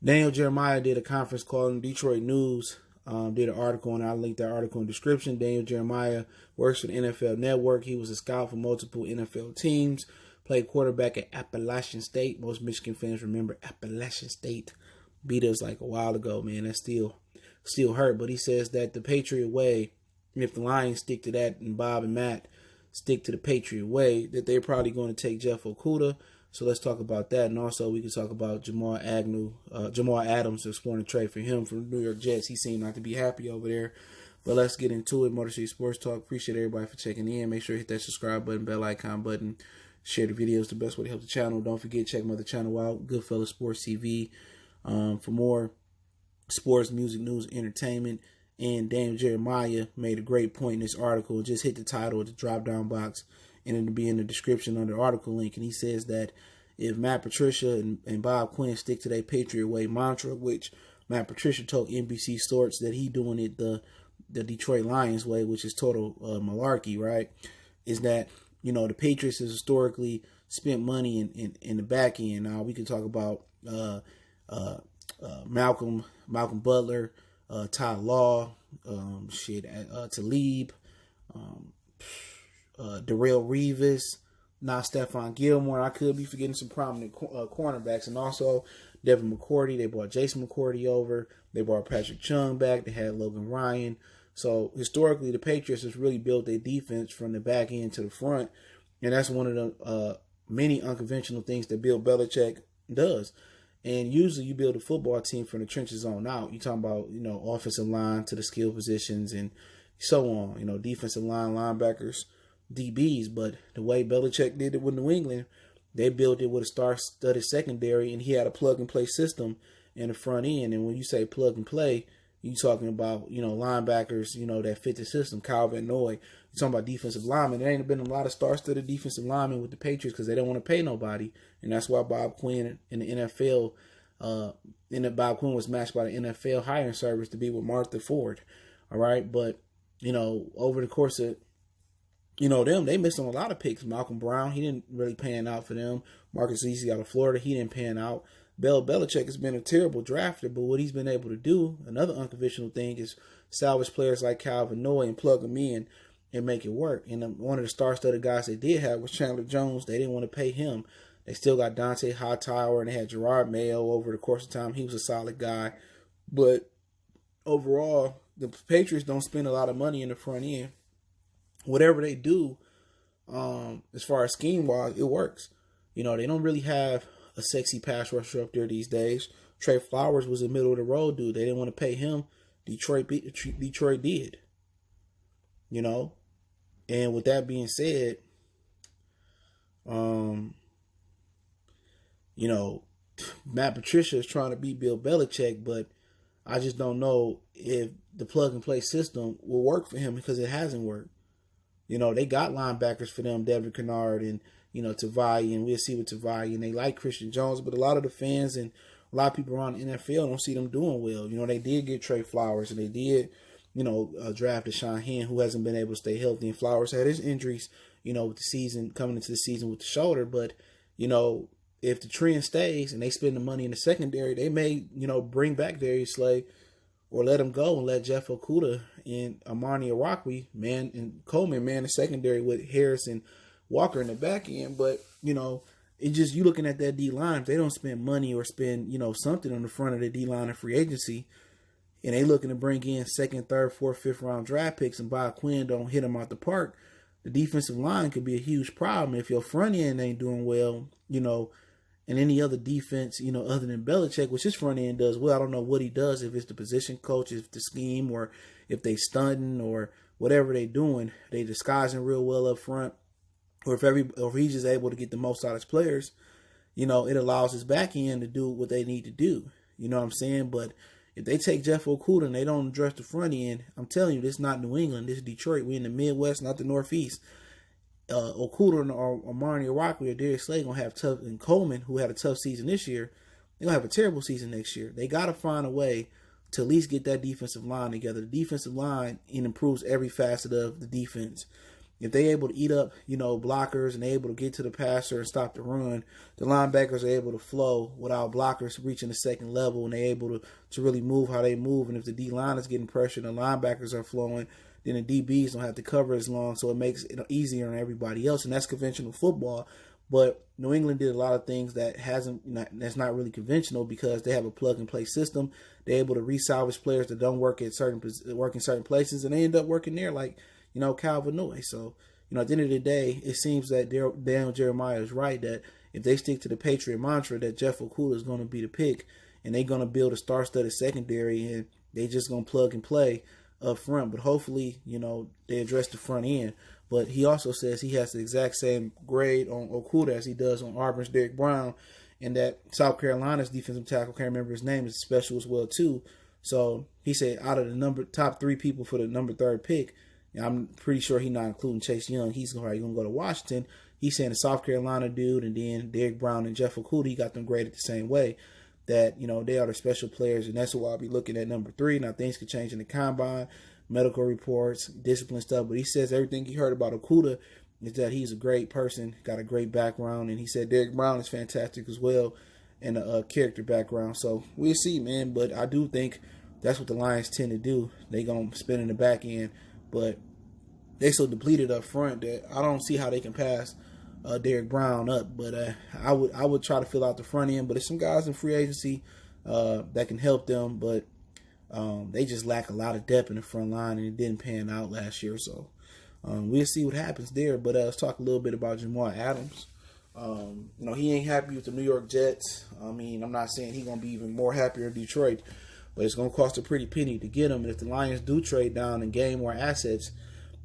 Daniel Jeremiah did a conference call in Detroit News, did an article, and I'll link that article in the description. Daniel Jeremiah works for the NFL Network. He was a scout for multiple NFL teams, played quarterback at Appalachian State. Most Michigan fans remember Appalachian State beat us like a while ago, man. That still hurt. But he says that the Patriot way, if the Lions stick to that and Bob and Matt stick to the Patriot way, that they're probably going to take Jeff Okudah. So let's talk about that. And also we can talk about Jamal Adams, exploring a trade for him from the New York Jets. He seemed not to be happy over there. But let's get into it. Motor City Sports Talk. Appreciate everybody for checking in. Make sure you hit that subscribe button, bell icon button. Share the videos. The best way to help the channel. Don't forget, check my other channel out, Goodfellas Sports TV, for more sports, music, news, entertainment. And Daniel Jeremiah made a great point in this article. Just hit the title of the drop-down box, and it'll be in the description under the article link. And he says that if Matt Patricia and Bob Quinn stick to their Patriot way mantra, which Matt Patricia told NBC Sports that he doing it the Detroit Lions way, which is total malarkey, right? Is that, you know, the Patriots has historically spent money in the back end. Now we can talk about Malcolm Butler, Ty Law, Talib, Darrelle Revis, not Stephon Gilmore. I could be forgetting some prominent cornerbacks. And also Devin McCourty. They brought Jason McCourty over. They brought Patrick Chung back. They had Logan Ryan. So historically, the Patriots has really built their defense from the back end to the front. And that's one of the many unconventional things that Bill Belichick does. And usually you build a football team from the trenches on out. You're talking about, you know, offensive line to the skill positions and so on. You know, defensive line, linebackers, DBs. But the way Belichick did it with New England, they built it with a star-studded secondary, and he had a plug-and-play system in the front end. And when you say plug-and-play, you're talking about, you know, linebackers, you know, that fit the system. Kyle Van Noy. You're talking about defensive linemen. There ain't been a lot of star-studded defensive linemen with the Patriots because they don't want to pay nobody. And that's why Bob Quinn in the NFL, Bob Quinn was matched by the NFL hiring service to be with Martha Ford. All right. But, you know, over the course of, you know, they missed on a lot of picks. Malcolm Brown, he didn't really pan out for them. Marcus Easy out of Florida, he didn't pan out. Bill Belichick has been a terrible drafter, but what he's been able to do, another unconventional thing, is salvage players like Kyle Van Noy and plug them in and make it work. And one of the star-studded guys they did have was Chandler Jones. They didn't want to pay him. They still got Dante Hightower, and they had Gerard Mayo over the course of time. He was a solid guy. But overall, the Patriots don't spend a lot of money in the front end. Whatever they do, as far as scheme-wise, it works. You know, they don't really have a sexy pass rusher up there these days. Trey Flowers was a middle-of-the-road dude. They didn't want to pay him. Detroit did. You know? And with that being said, you know, Matt Patricia is trying to beat Bill Belichick, but I just don't know if the plug-and-play system will work for him because it hasn't worked. You know, they got linebackers for them, Devin Kennard and, you know, Tavai, and we'll see with Tavai, and they like Christian Jones, but a lot of the fans and a lot of people around the NFL don't see them doing well. You know, they did get Trey Flowers, and they did, you know, draft Deshaun Hen, who hasn't been able to stay healthy, and Flowers had his injuries, you know, with the season, coming into the season with the shoulder, but, you know, if the trend stays and they spend the money in the secondary, they may, you know, bring back Darius Slay or let him go and let Jeff Okudah and Amani Arakwe, and Coleman, the secondary with Harris and Walker in the back end. But, you know, it's just you looking at that D-line. If they don't spend money or spend, you know, something on the front of the D-line in free agency, and they looking to bring in second, third, fourth, fifth round draft picks, and Bob Quinn don't hit them out the park, the defensive line could be a huge problem. If your front end ain't doing well, you know, and any other defense, you know, other than Belichick, which his front end does well. I don't know what he does, if it's the position coach, if the scheme, or if they stunting or whatever they doing. They disguising real well up front. Or if he's just able to get the most out of his players, you know, it allows his back end to do what they need to do. You know what I'm saying? But if they take Jeff Okudah and they don't address the front end, I'm telling you, this is not New England. This is Detroit. We're in the Midwest, not the Northeast. Okudah or Amani Arakwe or Darius Slay gonna have tough, and Coleman, who had a tough season this year, they're gonna have a terrible season next year. They gotta find a way to at least get that defensive line together. The defensive line improves every facet of the defense. if they able to eat up, blockers and they able to get to the passer and stop the run, the linebackers are able to flow without blockers reaching the second level, and they're able to really move how they move. And if the D-line is getting pressure and the linebackers are flowing, then the DBs don't have to cover as long, so it makes it easier on everybody else. And that's conventional football. But New England did a lot of things that's not really conventional, because they have a plug-and-play system. They're able to resalvage players that don't work in certain places, and they end up working there, like Calvin Noy. So, at the end of the day, it seems that Daniel Jeremiah is right, that if they stick to the Patriot mantra, that Jeff Okudah is going to be the pick, and they're going to build a star-studded secondary, and they just going to plug and play up front. But hopefully, they address the front end. But he also says he has the exact same grade on Okudah as he does on Auburn's Derrick Brown, and that South Carolina's defensive tackle, can't remember his name, is special as well too. So he said out of the top 3 people for the number 3rd pick, I'm pretty sure he's not including Chase Young. He's probably going to go to Washington. He's saying the South Carolina dude, and then Derrick Brown and Jeff Okudah, he got them graded the same way. That, they are the special players, and that's why I'll be looking at number 3. Now, things could change in the combine, medical reports, discipline stuff, but he says everything he heard about Okudah is that he's a great person, got a great background, and he said Derrick Brown is fantastic as well, and a character background. So we'll see, man, but I do think that's what the Lions tend to do. They going to spin in the back end, but they so depleted up front that I don't see how they can pass Derrick Brown up. But I would try to fill out the front end. But there's some guys in free agency that can help them, but they just lack a lot of depth in the front line, and it didn't pan out last year. So we'll see what happens there. But let's talk a little bit about Jamal Adams. He ain't happy with the New York Jets. I mean, I'm not saying he's going to be even more happier in Detroit, but it's going to cost a pretty penny to get him. And if the Lions do trade down and gain more assets,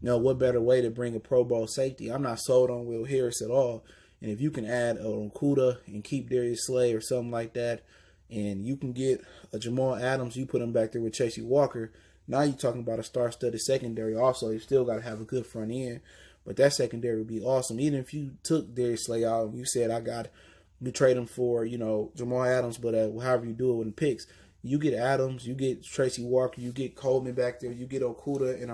what better way to bring a Pro Bowl safety? I'm not sold on Will Harris at all. And if you can add Okudah and keep Darius Slay or something like that, and you can get a Jamal Adams, you put him back there with Tracy Walker, now you're talking about a star-studded secondary. Also, you still got to have a good front end, but that secondary would be awesome. Even if you took Darius Slay out and you said, you trade him for, Jamal Adams, but however you do it with the picks, you get Adams, you get Tracy Walker, you get Coleman back there, you get Okudah and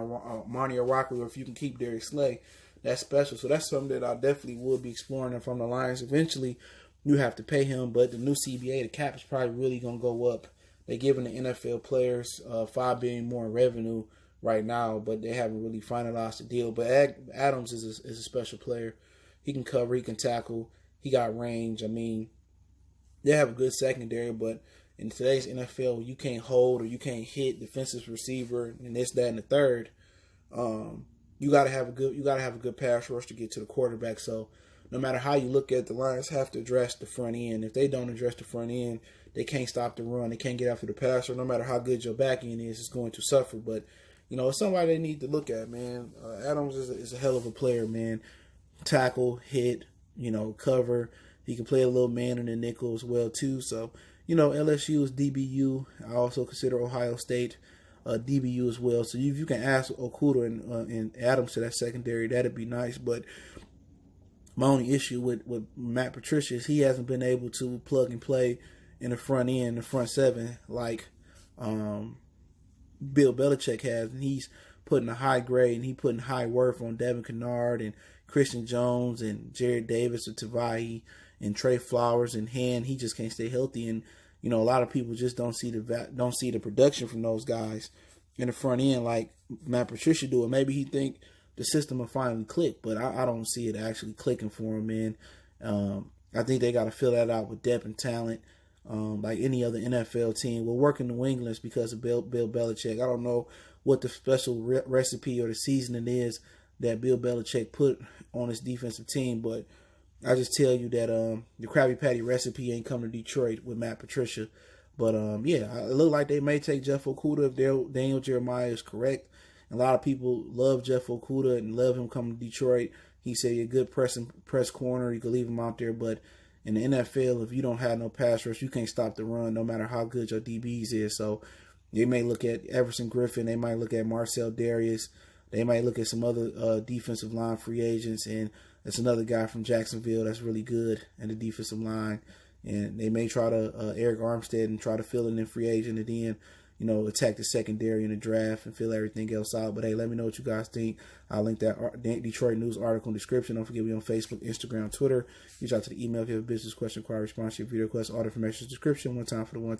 Marnie Araki, or if you can keep Darius Slay, that's special. So that's something that I definitely would be exploring. And from the Lions, eventually you have to pay him, but the new CBA, the cap is probably really going to go up. They're giving the NFL players $5 billion more in revenue right now, but they haven't really finalized the deal. But Adams is a special player. He can cover, he can tackle, he got range. I mean, they have a good secondary, but in today's NFL, you can't hold or you can't hit defensive receiver and this, that, and the third. You gotta have a good pass rush to get to the quarterback. So no matter how you look at, the Lions have to address the front end. If they don't address the front end, they can't stop the run. They can't get after the passer. No matter how good your back end is, it's going to suffer. But it's somebody they need to look at, man. Adams is a hell of a player, man. Tackle, hit, cover. He can play a little man in the nickel as well too. So LSU is DBU. I also consider Ohio State DBU as well. So if you can ask Okudah and Adams to that secondary, that'd be nice. But my only issue with Matt Patricia is he hasn't been able to plug and play in the front end, the front seven, like Bill Belichick has. And he's putting a high grade and he putting high worth on Devin Kennard and Christian Jones and Jared Davis or Tavai and Trey Flowers and Hand. He just can't stay healthy, and a lot of people just don't see the production from those guys in the front end like Matt Patricia do. And maybe he think the system will finally click, but I don't see it actually clicking for him, man. I think they got to fill that out with depth and talent, like any other NFL team. We're working New England because of Bill Belichick. I don't know what the special recipe or the seasoning is that Bill Belichick put on his defensive team, but I just tell you that the Krabby Patty recipe ain't coming to Detroit with Matt Patricia. But, it look like they may take Jeff Okudah if Daniel Jeremiah is correct. A lot of people love Jeff Okudah and love him coming to Detroit. He said a good press corner. You can leave him out there. But in the NFL, if you don't have no pass rush, you can't stop the run no matter how good your DBs is. So they may look at Everson Griffin. They might look at Marcel Darius. They might look at some other defensive line free agents, and that's another guy from Jacksonville that's really good in the defensive line. And they may try to Eric Armstead and try to fill in free agent. And then, attack the secondary in the draft and fill everything else out. But hey, let me know what you guys think. I'll link that Detroit News article in the description. Don't forget, we on Facebook, Instagram, Twitter. Reach out to the email if you have a business question, inquiry, response, your video request, all the information in the description. One time for the one.